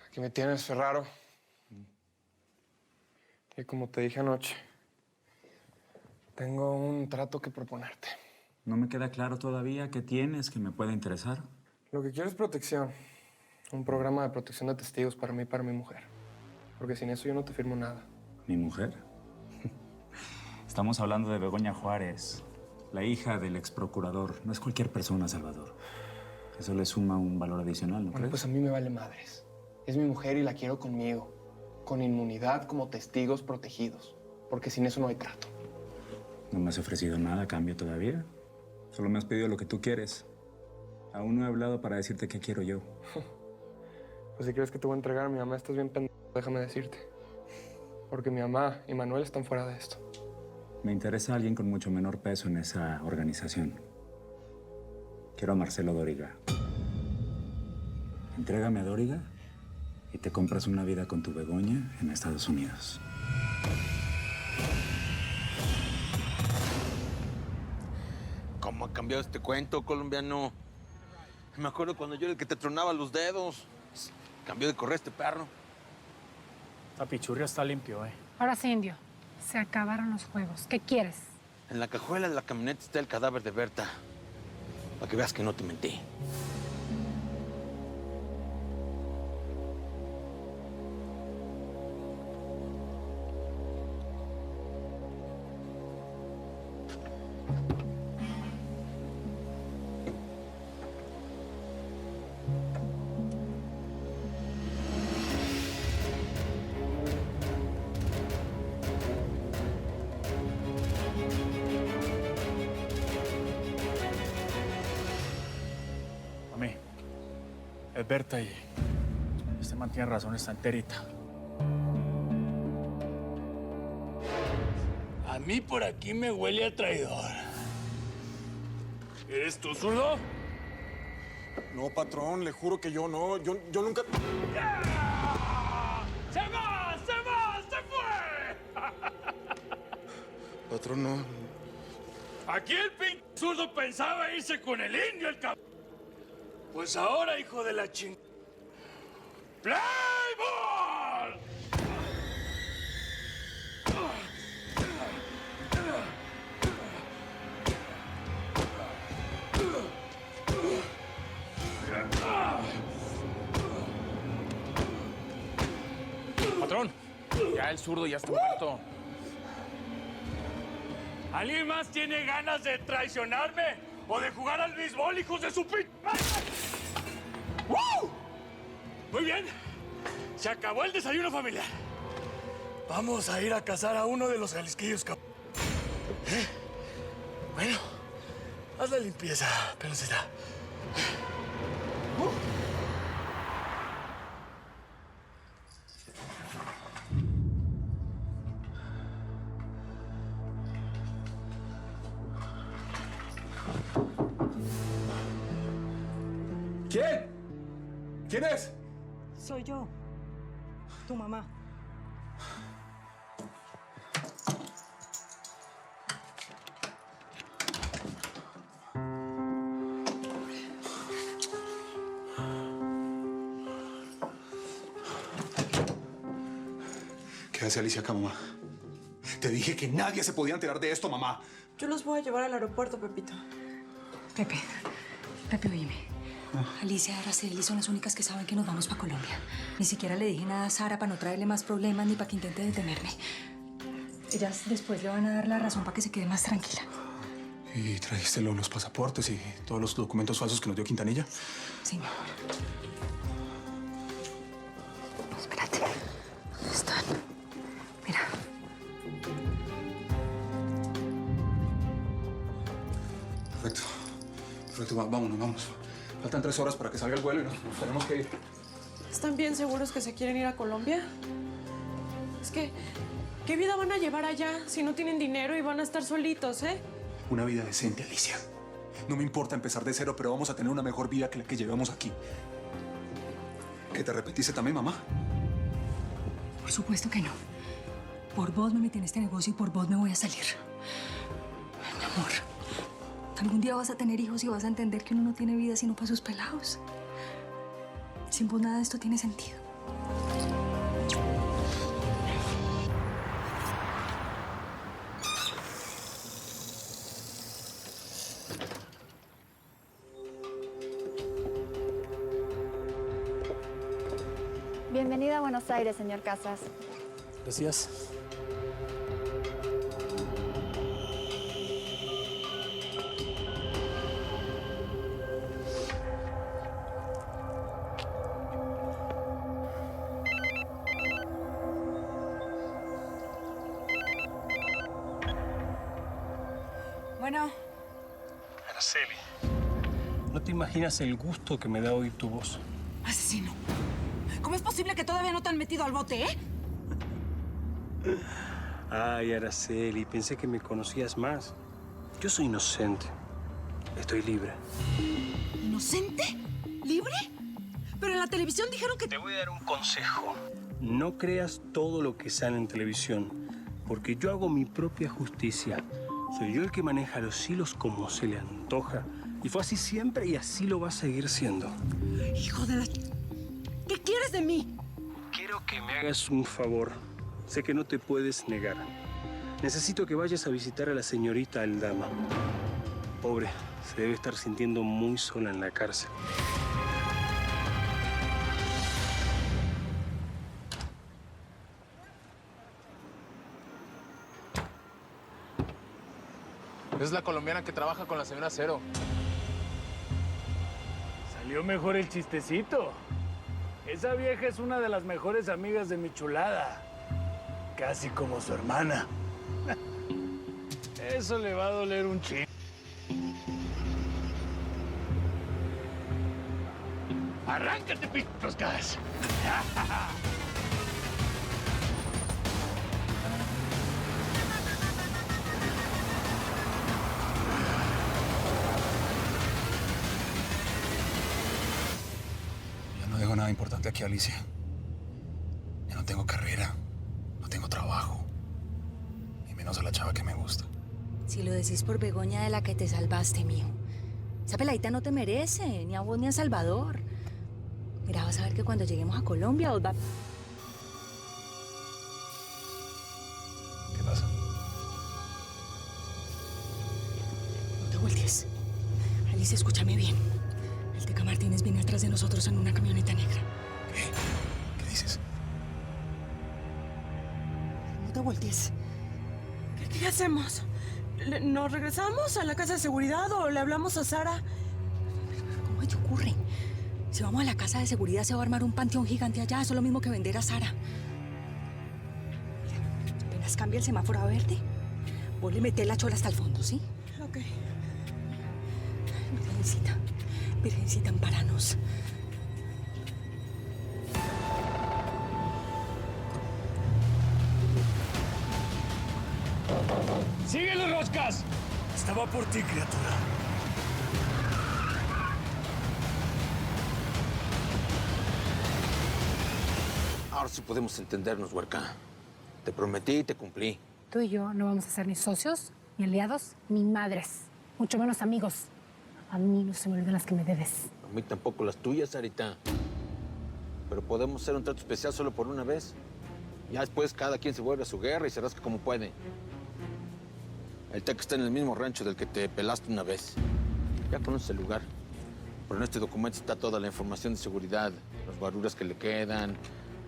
Aquí me tienes, Ferraro. Y como te dije anoche, tengo un trato que proponerte. No me queda claro todavía qué tienes que me pueda interesar. Lo que quiero es protección. Un programa de protección de testigos para mí y para mi mujer. Porque sin eso yo no te firmo nada. ¿Mi mujer? Estamos hablando de Begoña Juárez, la hija del ex procurador. No es cualquier persona, Salvador. Eso le suma un valor adicional, ¿no Bueno, crees? pues a mí me vale madres. Es mi mujer y la quiero conmigo. Con inmunidad como testigos protegidos. Porque sin eso no hay trato. No me has ofrecido nada a cambio todavía. Solo me has pedido lo que tú quieres. Aún no he hablado para decirte qué quiero yo. Pues si crees que te voy a entregar a mi mamá, estás bien pendejo, déjame decirte. Porque mi mamá y Manuel están fuera de esto. Me interesa alguien con mucho menor peso en esa organización. Quiero a Marcelo Dóriga. Entrégame a Dóriga y te compras una vida con tu Begoña en Estados Unidos. ¿Cómo ha cambiado este cuento, colombiano? Me acuerdo cuando yo era el que te tronaba los dedos. Cambió de correr este perro. La pichurria está limpio, ¿eh? Ahora sí, indio. Se acabaron los juegos. ¿Qué quieres? En la cajuela de la camioneta está el cadáver de Berta. Para que veas que no te mentí. Mami, es Berta y este man tiene razón, está enterita. A mí por aquí me huele a traidor. ¿Eres tú, zurdo? No, patrón, le juro que yo no. Yo nunca... ¡Se va! ¡Se va! ¡Se fue! Patrón, no. Aquí el zurdo pensaba irse con el indio, el cabrón. Pues ahora, hijo de la ching... ¡Play ball! Patrón, ya el zurdo ya está muerto. ¿Alguien más tiene ganas de traicionarme o de jugar al béisbol, hijos de su ¡Woo! Muy bien. Se acabó el desayuno familiar. Vamos a ir a cazar a uno de los jalisquillos, ¿Eh? Bueno, haz la limpieza, Peloncita. ¿Quién? ¿Quién es? Soy yo, tu mamá. ¿Qué hace Alicia acá, mamá? Te dije que nadie se podía enterar de esto, mamá. Yo los voy a llevar al aeropuerto, Pepito. Pepe, oíme. Alicia y Araceli son las únicas que saben que nos vamos para Colombia. Ni siquiera le dije nada a Sara para no traerle más problemas ni para que intente detenerme. Ellas después le van a dar la razón para que se quede más tranquila. ¿Y trajiste los pasaportes y todos los documentos falsos que nos dio Quintanilla? Sí, mi amor. Espérate. ¿Dónde están? Mira. Perfecto. Perfecto, vámonos, vamos. Faltan 3 horas para que salga el vuelo y nos tenemos que ir. ¿Están bien seguros que se quieren ir a Colombia? Es que, ¿qué vida van a llevar allá si no tienen dinero y van a estar solitos, eh? Una vida decente, Alicia. No me importa empezar de cero, pero vamos a tener una mejor vida que la que llevamos aquí. ¿Que te arrepentiste también, mamá? Por supuesto que no. Por vos me metí en este negocio y por vos me voy a salir. Mi amor, algún día vas a tener hijos y vas a entender que uno no tiene vida sino para sus pelados. Sin vos nada de esto tiene sentido. a Buenos Aires, señor Casas. Gracias. Bueno, Araceli, no te imaginas el gusto que me da oír tu voz. asesino. ¿Cómo es posible que todavía no te han metido al bote, Ay, Araceli, pensé que me conocías más. Yo soy inocente. Estoy libre. ¿Inocente? ¿Libre? Pero en la televisión dijeron que... Te voy a dar un consejo. No creas todo lo que sale en televisión, porque yo hago mi propia justicia. Soy yo el que maneja los hilos como se le antoja. Y fue así siempre y así lo va a seguir siendo. Hijo de la... ¿Qué quieres de mí? Quiero que me hagas un favor. Sé que no te puedes negar. Necesito que vayas a visitar a la señorita Aldama. Pobre, se debe estar sintiendo muy sola en la cárcel. Es la colombiana que trabaja con la señora Cero. Salió mejor el chistecito. Esa vieja es una de las mejores amigas de mi chulada. Casi como su hermana. Eso le va a doler un chingo. ¡Arráncate, pitroscas! Ya no dejo nada importante aquí, Alicia. Ya no tengo carrera, no tengo trabajo. Y menos a la chava que me gusta. Si lo decís por Begoña de la que te salvaste, mío. Esa peladita no te merece, ni a vos ni a Salvador. Mira, vas a ver que cuando lleguemos a Colombia, vos va... ¿Qué pasa? No te voltees. Alicia, escúchame bien. El Teca Martínez viene atrás de nosotros en una camioneta negra. ¿Qué? ¿Qué dices? No te voltees. ¿Qué hacemos? ¿Nos regresamos a la casa de seguridad o le hablamos a Sara? ¿Cómo te ocurre? Si vamos a la casa de seguridad se va a armar un panteón gigante allá. Eso es lo mismo que vender a Sara. Mira, apenas cambia el semáforo a verde, vos le metés la chola hasta el fondo, ¿sí? Ok. Virgencita, Virgencita, ampáranos. ¡Síguelo, Roscas! Estaba por ti, criatura. Ahora sí podemos entendernos, huerca. Te prometí y te cumplí. Tú y yo no vamos a ser ni socios, ni aliados, ni madres. Mucho menos amigos. A mí no se me olvidan las que me debes. A mí tampoco las tuyas, Sarita. Pero podemos hacer un trato especial solo por una vez. Ya después cada quien se vuelve a su guerra y se rasca como puede. El Teca está en el mismo rancho del que te pelaste una vez. Ya conoces el lugar. Pero en este documento está toda la información de seguridad. Los guaruras que le quedan,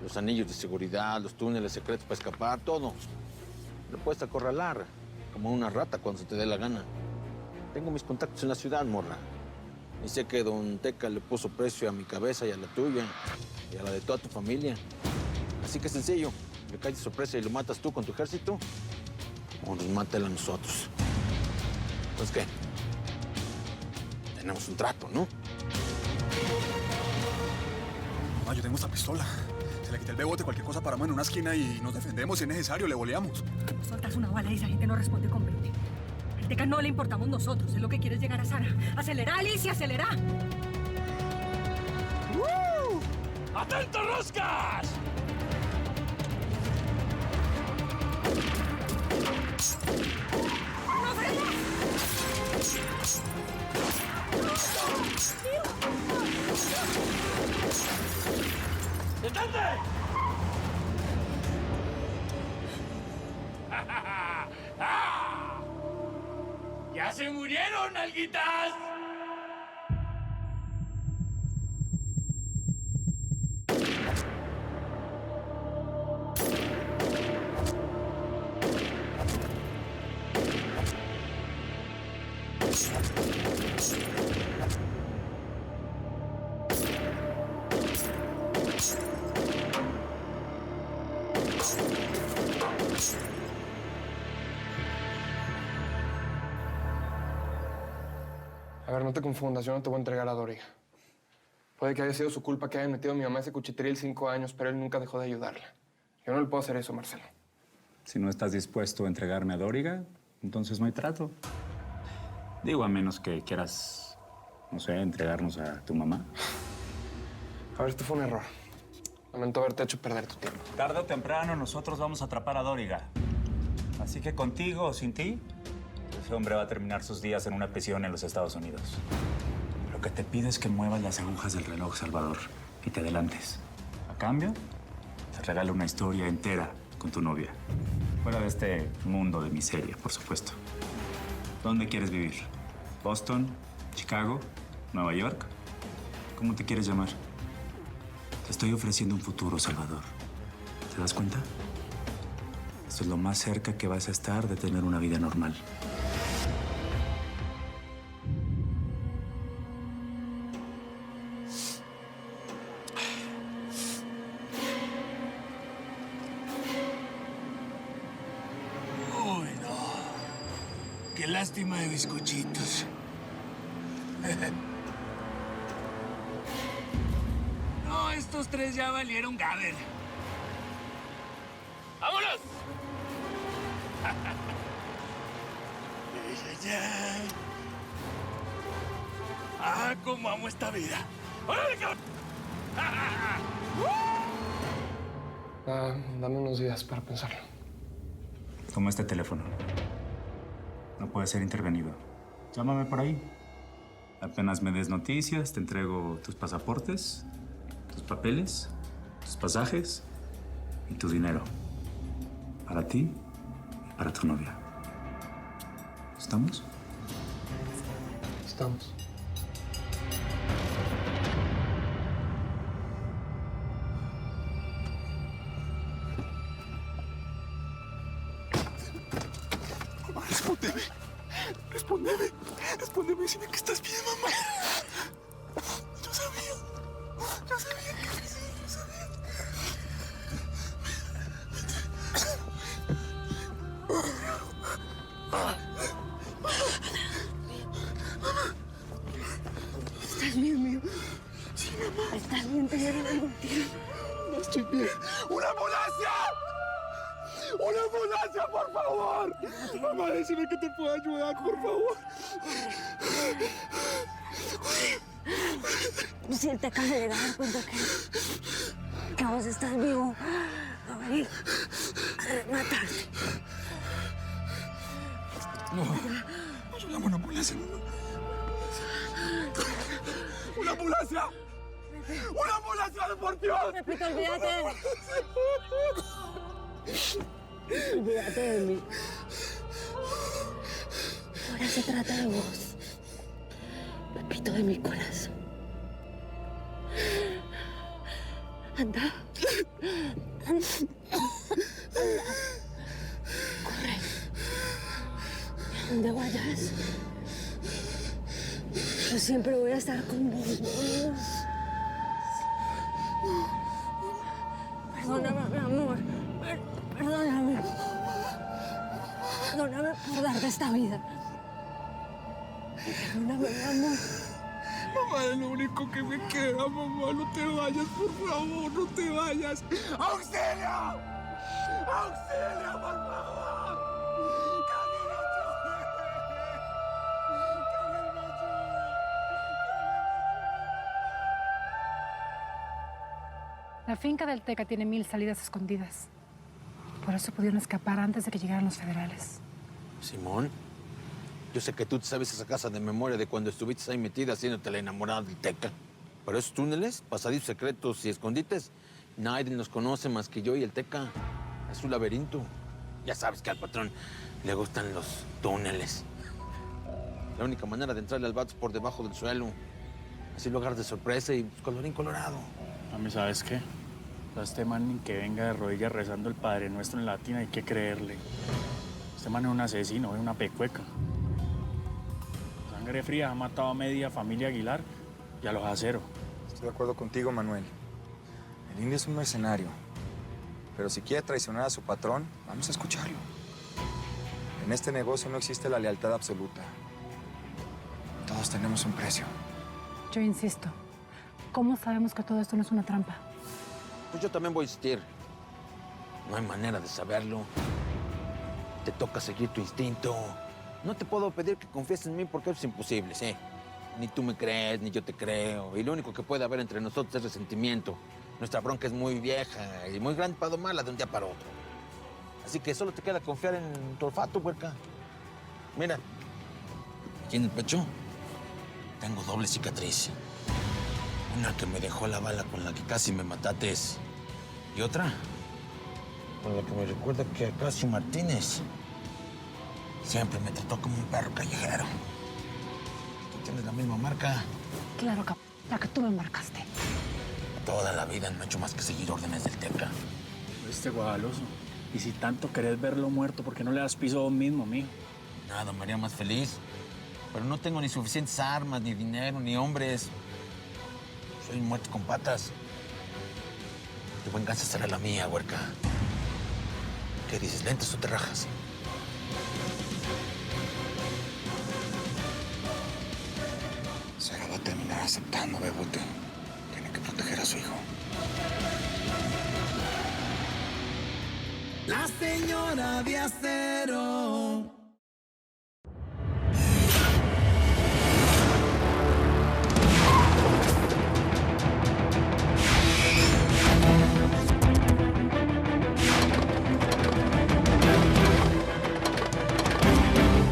los anillos de seguridad, los túneles secretos para escapar, todo. Lo puedes acorralar, como una rata cuando se te dé la gana. Tengo mis contactos en la ciudad, morra. Y sé que don Teca le puso precio a mi cabeza y a la tuya. Y a la de toda tu familia. Así que es sencillo. Le caes de sorpresa y lo matas tú con tu ejército. O nos mata él a nosotros. Entonces, ¿qué? Tenemos un trato, ¿no? Mamá, yo tengo esta pistola. Se le quité el bebote, cualquier cosa paramos en una esquina y nos defendemos. Si es necesario, le boleamos. Soltas una bala y esa gente no responde con 20. Al Teca no le importamos nosotros. Es lo que quieres llegar a Sara. ¡Acelera, Alicia, acelera! ¡Atento, Roscas! ¡No frenes! ¡Detente! ¡Ya se murieron, nalguitas! A ver, no te confundas, yo no te voy a entregar a Doriga. Puede que haya sido su culpa que hayan metido a mi mamá ese cuchitril 5 años, pero él nunca dejó de ayudarla. Yo no le puedo hacer eso, Marcelo. Si no estás dispuesto a entregarme a Doriga, entonces no hay trato. Digo, a menos que quieras, no sé, entregarnos a tu mamá. A ver, esto fue un error. Lamento haberte hecho perder tu tiempo. Tarde o temprano nosotros vamos a atrapar a Doriga. Así que contigo o sin ti, ese hombre va a terminar sus días en una prisión en los Estados Unidos. Lo que te pido es que muevas las agujas del reloj, Salvador, y te adelantes. A cambio, te regalo una historia entera con tu novia. Fuera de este mundo de miseria, por supuesto. ¿Dónde quieres vivir? ¿Boston? ¿Chicago? ¿Nueva York? ¿Cómo te quieres llamar? Te estoy ofreciendo un futuro, Salvador. ¿Te das cuenta? Esto es lo más cerca que vas a estar de tener una vida normal. Uy, no. Qué lástima de bizcochitos. No, estos tres ya valieron gaber. ¡Vámonos! ¡Ah, cómo amo esta vida! ¡Órale, cabrón! Dame unos días para pensarlo. Toma este teléfono. No puede ser intervenido. Llámame por ahí. Apenas me des noticias, te entrego tus pasaportes, tus papeles, tus pasajes y tu dinero. Para ti y para tu novia. ¿Estamos? Estamos. Respóndeme. Respóndeme. Respóndeme. Dime que estás bien, mamá. Yo sabía. Yo sabía que sí. Yo sabía. ¿Estás bien, mío? Sí, mamá. ¿Estás bien? ¿Te dieron algún tiro? No estoy bien. ¡Una ambulancia! ¡Una ambulancia, por favor! Mamá, decime que te puedo ayudar, por favor. Si él te acaba de dar cuenta que vos estás vivo, va a venir a matarte. No, ayúdame, una ambulancia, mamá. ¡Una ambulancia! ¡Una ambulancia, por Dios! Pepito, olvídate. Olvídate de mí. Ahora se trata de vos. Pepito de mi corazón. Anda. Anda. Corre. ¿A dónde vayas? Yo siempre voy a estar con vos. Perdóname, mi amor. Perdóname. Perdóname por darte esta vida. Perdóname, mi amor. Mamá, es lo único que me queda, mamá. No te vayas, por favor, no te vayas. ¡Auxilio! ¡Auxilio, por favor! ¡Que alguien me ayude! ¡Que alguien me ayude! La finca del Teca tiene 1000 salidas escondidas. Por eso pudieron escapar antes de que llegaran los federales. Simón, yo sé que tú te sabes esa casa de memoria de cuando estuviste ahí metida haciéndote la enamorada del Teca. Pero esos túneles, pasadizos secretos y escondites, nadie los conoce más que yo y el Teca. Es un laberinto. Ya sabes que al patrón le gustan los túneles. La única manera de entrarle al vato es por debajo del suelo. Así lo agarras de sorpresa y colorín colorado. Mami, ¿sabes qué? A este man ni que venga de rodillas rezando el Padre Nuestro en latín hay que creerle. Este man es un asesino, es una pecueca. sangre fría ha matado a media familia Aguilar y a los aceros. Estoy de acuerdo contigo, Manuel. El indio es un mercenario. Pero si quiere traicionar a su patrón, vamos a escucharlo. En este negocio no existe la lealtad absoluta. Todos tenemos un precio. Yo insisto, ¿cómo sabemos que todo esto no es una trampa? Pues yo también voy a insistir. No hay manera de saberlo. Te toca seguir tu instinto. No te puedo pedir que confíes en mí porque es imposible, ¿sí? Ni tú me crees, ni yo te creo. Y lo único que puede haber entre nosotros es resentimiento. Nuestra bronca es muy vieja y muy grande para domarla de un día para otro. Así que solo te queda confiar en tu olfato, huerca. Mira, aquí en el pecho tengo doble cicatriz. Una que me dejó la bala con la que casi me matates. Y otra con la que me recuerda que Acacio Martínez siempre me trató como un perro callejero. Tú tienes la misma marca. Claro, la que tú me marcaste. Toda la vida no he hecho más que seguir órdenes del Teca. Guadaloso. Y si tanto querés verlo muerto, ¿por qué no le das piso a vos mismo, mijo? Nada me haría más feliz. Pero no tengo ni suficientes armas, ni dinero, ni hombres. Soy un muerto con patas. Tu venganza será la mía, huerca. ¿Qué dices, lentes o te rajas? Sara va a terminar aceptando, Bebote. Tiene que proteger a su hijo. La señora de acero.